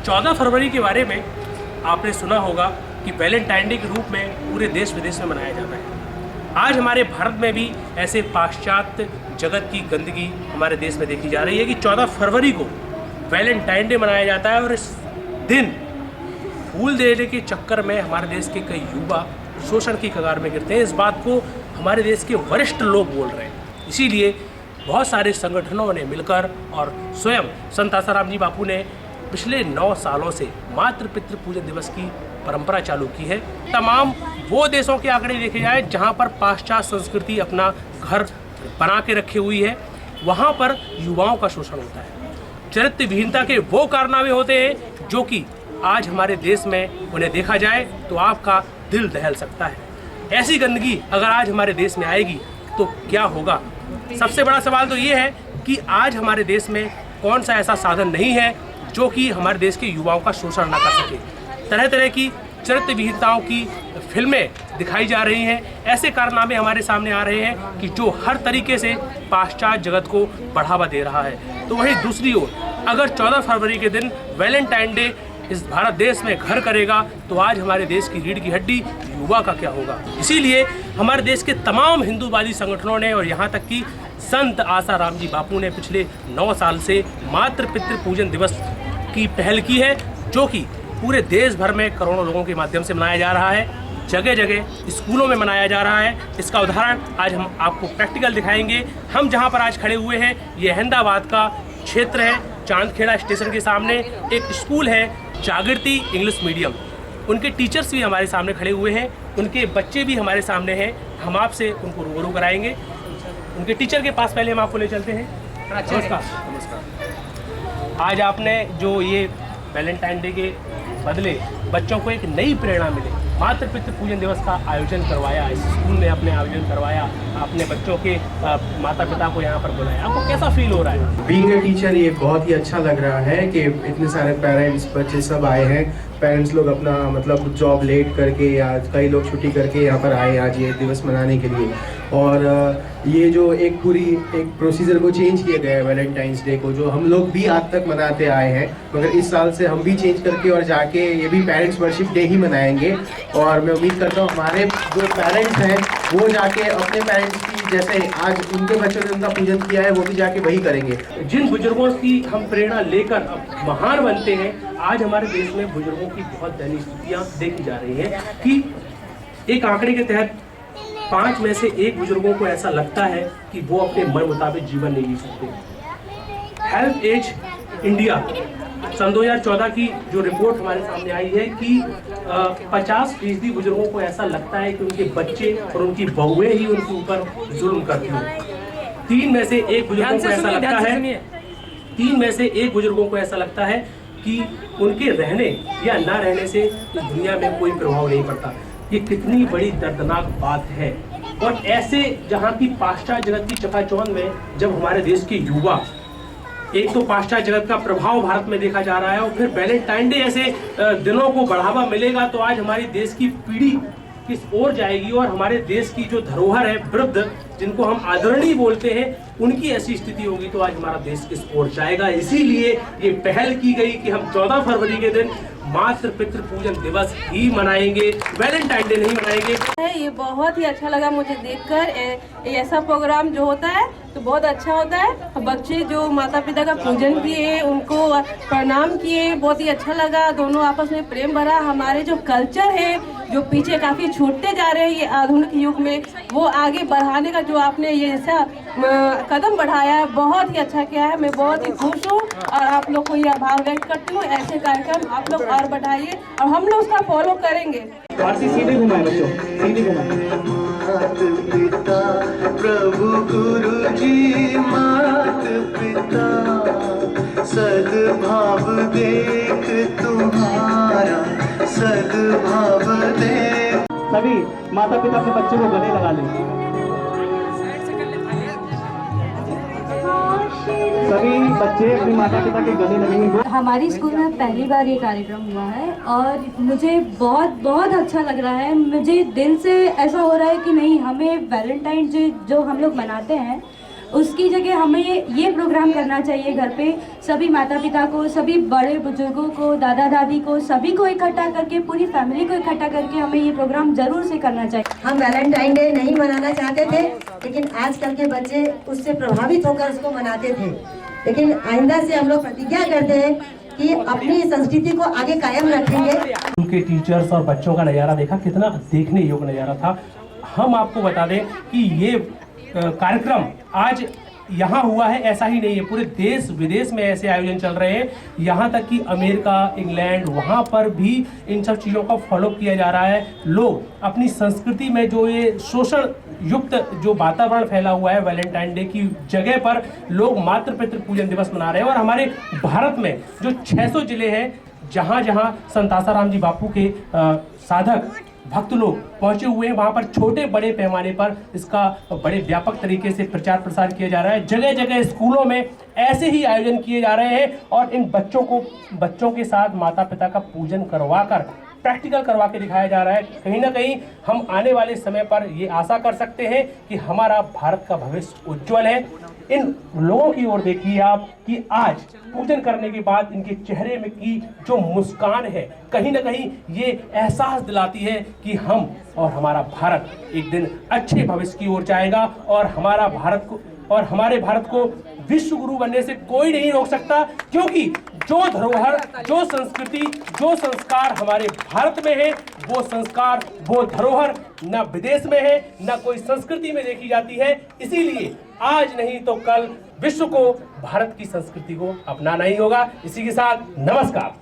14 फरवरी के बारे में आपने सुना होगा कि वैलेंटाइन डे के रूप में पूरे देश विदेश में मनाया जाता है। आज हमारे भारत में भी ऐसे पाश्चात्य जगत की गंदगी हमारे देश में देखी जा रही है कि 14 फरवरी को वैलेंटाइन डे मनाया जाता है और इस दिन फूल देने के चक्कर में हमारे देश के कई युवा शोषण की कगार में गिरते हैं। इस बात को हमारे देश के वरिष्ठ लोग बोल रहे हैं। इसीलिए बहुत सारे संगठनों ने मिलकर और स्वयं संत आसाराम जी बापू ने पिछले 9 सालों से मातृ पितृ पूजन दिवस की परंपरा चालू की है। तमाम वो देशों के आंकड़े देखे जाए जहां पर पाश्चात्य संस्कृति अपना घर बना के रखी हुई है, वहां पर युवाओं का शोषण होता है। चरित्र विहीनता के वो कारनामे होते हैं जो कि आज हमारे देश में उन्हें देखा जाए तो आपका दिल दहल सकता है। ऐसी गंदगी अगर आज हमारे देश में आएगी तो क्या होगा? सबसे बड़ा सवाल तो ये है कि आज हमारे देश में कौन सा ऐसा साधन नहीं है जो कि हमारे देश के युवाओं का शोषण ना कर सके। तरह तरह की चरित्र विहीनताओं की फिल्में दिखाई जा रही हैं। ऐसे कारनामे हमारे सामने आ रहे हैं कि जो हर तरीके से पाश्चात्य जगत को बढ़ावा दे रहा है। तो वहीं दूसरी ओर अगर 14 फरवरी के दिन वैलेंटाइन डे इस भारत देश में घर करेगा तो आज हमारे देश की रीढ़ की हड्डी युवा का क्या होगा? इसीलिए हमारे देश के तमाम हिंदूवादी संगठनों ने और यहाँ तक कि संत आसाराम जी बापू ने पिछले 9 साल से मातृ पितृ पूजन दिवस की पहल की है, जो कि पूरे देश भर में करोड़ों लोगों के माध्यम से मनाया जा रहा है। जगह जगह स्कूलों में मनाया जा रहा है। इसका उदाहरण आज हम आपको प्रैक्टिकल दिखाएंगे। हम जहां पर आज खड़े हुए हैं ये अहमदाबाद का क्षेत्र है। चांदखेड़ा स्टेशन के सामने एक स्कूल है जागृति इंग्लिश मीडियम। उनके टीचर्स भी हमारे सामने खड़े हुए हैं, उनके बच्चे भी हमारे सामने हैं। हम आपसे उनको रूबरू कराएंगे। उनके टीचर के पास पहले हम आपको ले चलते हैं। नमस्कार। आज आपने जो ये वैलेंटाइन डे के बदले बच्चों को एक नई प्रेरणा मिले, मातृ पितृ पूजन दिवस का आयोजन करवाया, इस स्कूल में आपने आयोजन करवाया, आपने बच्चों के माता पिता को यहाँ पर बुलाया, आपको कैसा फील हो रहा है? बीइंग अ टीचर ये बहुत ही अच्छा लग रहा है कि इतने सारे पेरेंट्स बच्चे सब आए हैं। पेरेंट्स लोग अपना मतलब जॉब लेट करके या कई लोग छुट्टी करके यहाँ पर आए आज ये दिवस मनाने के लिए। और ये जो एक प्रोसीजर को चेंज किया गया है वैलेंटाइंस डे को, जो हम लोग भी आज तक मनाते आए हैं, मगर इस साल से हम भी चेंज करके और जाके ये भी पेरेंट्स वर्शिप डे ही मनाएंगे। और मैं उम्मीद करता हूँ हमारे जो पेरेंट्स हैं वो जाके अपने पेरेंट्स की जैसे आज उनके बच्चों ने उनका पूजन किया है वो भी जाके वही करेंगे। जिन बुजुर्गों की हम प्रेरणा लेकर अब महान बनते हैं, आज हमारे देश में बुजुर्गों की बहुत दयनीय स्थितियाँ देखी जा रही हैं कि एक आंकड़े के तहत 5 में से 1 बुजुर्गों को ऐसा लगता है कि वो अपने मन मुताबिक जीवन नहीं जी सकते। हेल्थ एज इंडिया सन 2014 की जो रिपोर्ट हमारे सामने आई है कि 50% बुजुर्गों को ऐसा लगता है कि उनके बच्चे और उनकी बहुएं ही उनके ऊपर जुल्म करती हैं। 3 में से 1 बुजुर्गों को ऐसा लगता है 3 में से 1 बुजुर्गों को ऐसा लगता है कि उनके रहने या ना रहने से इस दुनिया में कोई प्रभाव नहीं पड़ता। ये कितनी बड़ी दर्दनाक बात है। और ऐसे जहाँ की पाश्चात्य जगत की चकाचौंध में जब हमारे देश के युवा, एक तो पाश्चात्य जगत का प्रभाव भारत में देखा जा रहा है और फिर वैलेंटाइन डे ऐसे दिनों को बढ़ावा मिलेगा तो आज हमारी देश की पीढ़ी किस ओर जाएगी और हमारे देश की जो धरोहर है, वृद्ध जिनको हम आदरणीय बोलते हैं, उनकी ऐसी स्थिति होगी तो आज हमारा देश किस ओर जाएगा। इसीलिए ये पहल की गई कि हम 14 फरवरी के दिन मातृ पितृ पूजन दिवस ही मनाएंगे, वैलेंटाइन डे नहीं मनाएंगे। ये बहुत ही अच्छा लगा मुझे देखकर। ऐसा प्रोग्राम जो होता है तो बहुत अच्छा होता है। बच्चे जो माता पिता का पूजन किए, उनको प्रणाम किए, बहुत ही अच्छा लगा। दोनों आपस में प्रेम भरा। हमारे जो कल्चर है जो पीछे काफ़ी छूटते जा रहे हैं ये आधुनिक युग में, वो आगे बढ़ाने का जो आपने ये ऐसा कदम बढ़ाया है बहुत ही अच्छा किया है। मैं बहुत ही खुश हूँ और आप लोग को ये आभार व्यक्त करती हूँ। ऐसे कार्यक्रम आप लोग और बढ़ाइए और हम लोग उसका फॉलो करेंगे। सीधे घुमाए बच्चों, सीधे घुमाए। पिता प्रभु गुरु जी मात पिता सद्भाव देख तुम्हारा सद्भाव देख। सभी माता पिता अपने बच्चे को गले लगा लें। सभी बच्चे अपने माता पिता के गले लगेंगे। हमारी स्कूल में पहली बार ये कार्यक्रम हुआ है और मुझे बहुत बहुत अच्छा लग रहा है। मुझे दिल से ऐसा हो रहा है कि नहीं, हमें वैलेंटाइन डे जो हम लोग मनाते हैं उसकी जगह हमें ये प्रोग्राम करना चाहिए। घर पे सभी माता पिता को, सभी बड़े बुजुर्गों को, दादा दादी को, सभी को इकट्ठा करके, पूरी फैमिली को इकट्ठा करके हमें ये प्रोग्राम जरूर से करना चाहिए। हम वैलेंटाइन डे नहीं मनाना चाहते थे, लेकिन आजकल के बच्चे उससे प्रभावित होकर उसको मनाते थे। लेकिन आइंदा से हम लोग प्रतिज्ञा करते हैं कि अपनी संस्कृति को आगे कायम रखेंगे। उनके टीचर्स और बच्चों का नज़ारा देखा, कितना देखने योग्य नज़ारा था। हम आपको बता दें कि ये कार्यक्रम आज यहाँ हुआ है ऐसा ही नहीं है, पूरे देश विदेश में ऐसे आयोजन चल रहे हैं। यहाँ तक कि अमेरिका, इंग्लैंड, वहाँ पर भी इन सब चीज़ों का फॉलो किया जा रहा है। लोग अपनी संस्कृति में जो ये शोषण युक्त जो वातावरण फैला हुआ है, वैलेंटाइन डे की जगह पर लोग मातृ पितृ पूजन दिवस मना रहे हैं। और हमारे भारत में जो 600 जिले हैं, जहाँ जहाँ संत आसाराम जी बापू के साधक भक्त लोग पहुंचे हुए हैं, वहाँ पर छोटे बड़े पैमाने पर इसका बड़े व्यापक तरीके से प्रचार प्रसार किया जा रहा है। जगह जगह स्कूलों में ऐसे ही आयोजन किए जा रहे हैं और इन बच्चों के साथ माता पिता का पूजन करवाकर, प्रैक्टिकल करवा के दिखाया जा रहा है। कहीं ना कहीं हम आने वाले समय पर ये आशा कर सकते हैं कि हमारा भारत का भविष्य उज्जवल है। इन लोगों की ओर देखिए आप कि आज पूजन करने के बाद इनके चेहरे में की जो मुस्कान है, कहीं ना कहीं ये एहसास दिलाती है कि हम और हमारा भारत एक दिन अच्छे भविष्य की ओर जाएगा और हमारे भारत को विश्व गुरु बनने से कोई नहीं रोक सकता। क्योंकि जो धरोहर, जो संस्कृति, जो संस्कार हमारे भारत में है, वो संस्कार, वो धरोहर न विदेश में है, न कोई संस्कृति में देखी जाती है। इसीलिए आज नहीं तो कल विश्व को भारत की संस्कृति को अपनाना ही होगा। इसी के साथ नमस्कार।